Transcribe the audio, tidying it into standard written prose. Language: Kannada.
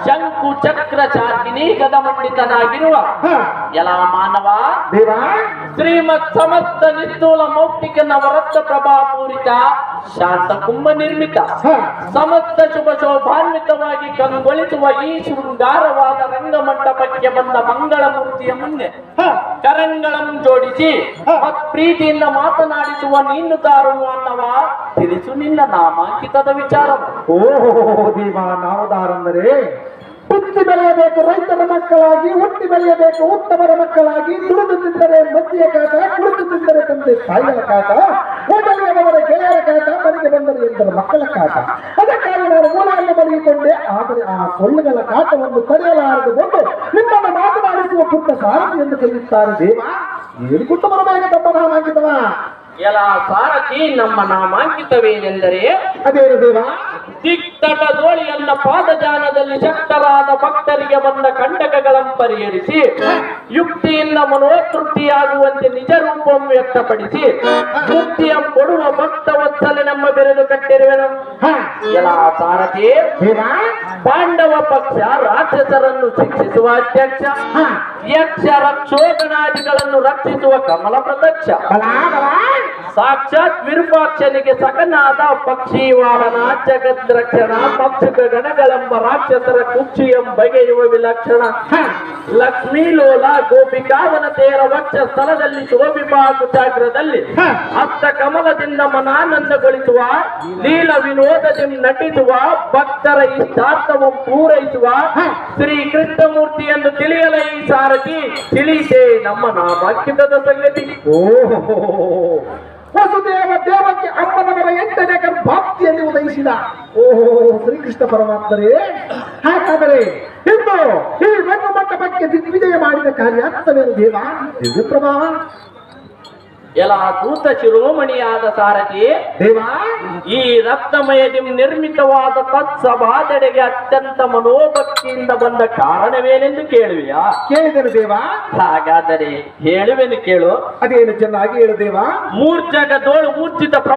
ಶಂಕು ಚಕ್ರ ಚಾರ್ಗಿನಿ ಗದಮಂಡಿತನಾಗಿರುವ ಎಲ್ಲ ಮಾನವ ದೇವ ಶ್ರೀಮತ್ ಸಮಸ್ತ ನಿಸ್ತೂಲ ಮೌಕ್ತಿಕ ನವರತ್ನ ಪ್ರಭಾಪೂರಿತ ಶಾಂತ ಕುಂಭ ನಿರ್ಮಿತ ಸಮಸ್ತ ಶುಭ ಶೋಭಾನ್ವಿತವಾಗಿ ಕಂಗೊಳಿಸುವ ಈ ಶೃಂಗಾರವಾದ ರಂಗಮಂಟಪಕ್ಕೆ ಬಂದ ಮಂಗಳ ಮೂರ್ತಿಯ ಮುಂದೆ ಕರಂಗಳಂ ಜೋಡಿಸಿ ಪ್ರೀತಿಯಿಂದ ಮಾತನಾಡಿಸುವ ನೀನು ತಾರು ಅನ್ನವ ತಿಳಿಸು ನಿನ್ನ ನಾಮಾಂಕಿತದ ವಿಚಾರ. ಓಹೋ ದೇವ ನಾವದಾರಂದರೆ ಹುಟ್ಟಿ ಬೆಳೆಯಬೇಕು ರೈತರ ಮಕ್ಕಳಾಗಿ, ಹುಟ್ಟಿ ಬೆಳೆಯಬೇಕು ಉತ್ತಮರ ಮಕ್ಕಳಾಗಿ, ದುಡಿದು ತಿಂದರೆ ಮದ್ಯ ಕಾಟ, ಕುಡಿದು ತಿಂದರೆ ತಂದೆ ತಾಯಿಯ ಕಾಟ, ಹೋಟೆಲ್ನವರ ಗೆಳೆಯರ ಕಾಟ, ಮನೆಗೆ ಬಂದರೆ ಎಂದರ ಮಕ್ಕಳ ಕಾಟ. ಅದಕ್ಕಾಗಿ ನಾನು ಮೂಲವನ್ನು ಬರೆದುಕೊಂಡೆ. ಆದರೆ ಆ ಸೊಳ್ಳೆಗಳ ಕಾಟವನ್ನು ತಡೆಯಲಾರದು ಬಂದು ನಿಮ್ಮನ್ನು ಮಾತನಾಡಿಸುವ ಪುಟ್ಟ ಸಾರಥಿ ಎಂದು ಕರೆಯುತ್ತಾರೆ. ದೇವ ಏನು ಬರಬೇಕು ತಮ್ಮ ನಾಮಾಂಕಿತವ? ಎಲ್ಲ ಸಾರಥಿ ನಮ್ಮ ನಾಮಾಂಕಿತವೇನೆಂದರೆ ಅದೇನು ದೇವ? ದಿಕ್ತಟ ದೋಳಿಯನ್ನ ಪಾದಜಾನದಲ್ಲಿ ಶಕ್ತರಾದ ಭಕ್ತರಿಗೆ ಬಂದ ಕಂಟಕಗಳನ್ನು ಪರಿಹರಿಸಿ ಯುಕ್ತಿಯಿಂದ ಮನೋತೃಪ್ತಿಯಾಗುವಂತೆ ನಿಜ ರೂಪವನ್ನು ವ್ಯಕ್ತಪಡಿಸಿ ಮುಕ್ತಿಯ ಕೊಡುವ ಭಕ್ತ ವತ್ಸಲೆ ನಮ್ಮ ಬೆರೆದು ಕಟ್ಟಿರುವೆನು. ಎಲ್ಲ ಸಾರಥಿ ಪಾಂಡವ ಪಕ್ಷ ರಾಕ್ಷಸರನ್ನು ಶಿಕ್ಷಿಸುವ ಅಧ್ಯಕ್ಷ, ಯಕ್ಷ ರಕ್ಷೋಗಣಾದಿಗಳನ್ನು ರಕ್ಷಿಸುವ ಕಮಲ ಪ್ರತ್ಯಕ್ಷ, ಸಾಕ್ಷಾತ್ ವಿರೂಪಾಕ್ಷನಿಗೆ ಸಕನಾದ ಪಕ್ಷಿ ವಾಹನ ಜಗದ್ರಕ್ಷಣ ಪಕ್ಷಕ ಗಣಗಳೆಂಬ ರಾಕ್ಷಸರ ಕುಕ್ಷಿಯಂ ಬಗೆಯುವ ವಿಲಕ್ಷಣ ಲಕ್ಷ್ಮೀ ಲೋಲ ಗೋಪಿಕಾವನ ತೇರ ವಕ್ಷ ಸ್ಥಳದಲ್ಲಿ ಶೋಭಿಪಾ ಕುಚಾಗ್ರದಲ್ಲಿ ಹಸ್ತ ಕಮಲದಿಂದ ಮನಾನಂದಗೊಳಿಸುವ ಲೀಲ ವಿನೋದದಿಂದ ನಟಿಸುವ ಭಕ್ತರ ಇಷ್ಟಾರ್ಥವನ್ನು ಪೂರೈಸುವ ಶ್ರೀ ಕೃಷ್ಣಮೂರ್ತಿ ಎಂದು ತಿಳಿಯಲ ಈ ಸಾರಥಿ ತಿಳಿಸೇ ನಮ್ಮ ನಾಮಾಂಕಿತದ ಸಂಗತಿ. ಓಹೋ ವಸುದೇವ ದೇವಕ್ಕೆ ಅಮ್ಮನವರ 8ನೇ ಗರ್ಭಾಪ್ತಿಯಲ್ಲಿ ಉದಯಿಸಿದ ಓಹೋ ಶ್ರೀಕೃಷ್ಣ ಪರಮಾತ್ಮರೇ. ಹಾಗಾದರೆ ಇಂದು ಈ ರಂಗಮಂಟಪಕ್ಕೆ ದಿಗ್ವಿಜಯ ಮಾಡಿದ ಕಾರ್ಯಾರ್ಥವೇನು ದೇವ? ದಿವ್ಯ ಪ್ರಭಾವ. ಎಲ್ಲ ದೂತ ಶಿರೋಮಣಿಯಾದ ಸಾರಥಿ ದೇವ ಈ ರತ್ನಮಯದಿ ನಿರ್ಮಿತವಾದ ತತ್ಸಭಾದೆಡೆಗೆ ಅತ್ಯಂತ ಮನೋಭಕ್ತಿಯಿಂದ ಬಂದ ಕಾರಣವೇನೆಂದು ಕೇಳುವಿಯಾ? ಕೇಳಿದರು ದೇವ. ಹಾಗಾದರೆ ಹೇಳುವೆನು ಕೇಳು. ಅದೇನು ಚೆನ್ನಾಗಿ ಹೇಳು ದೇವ. ಮೂರ್ಜಗದೋಳು ಮೂರ್ಛಿತ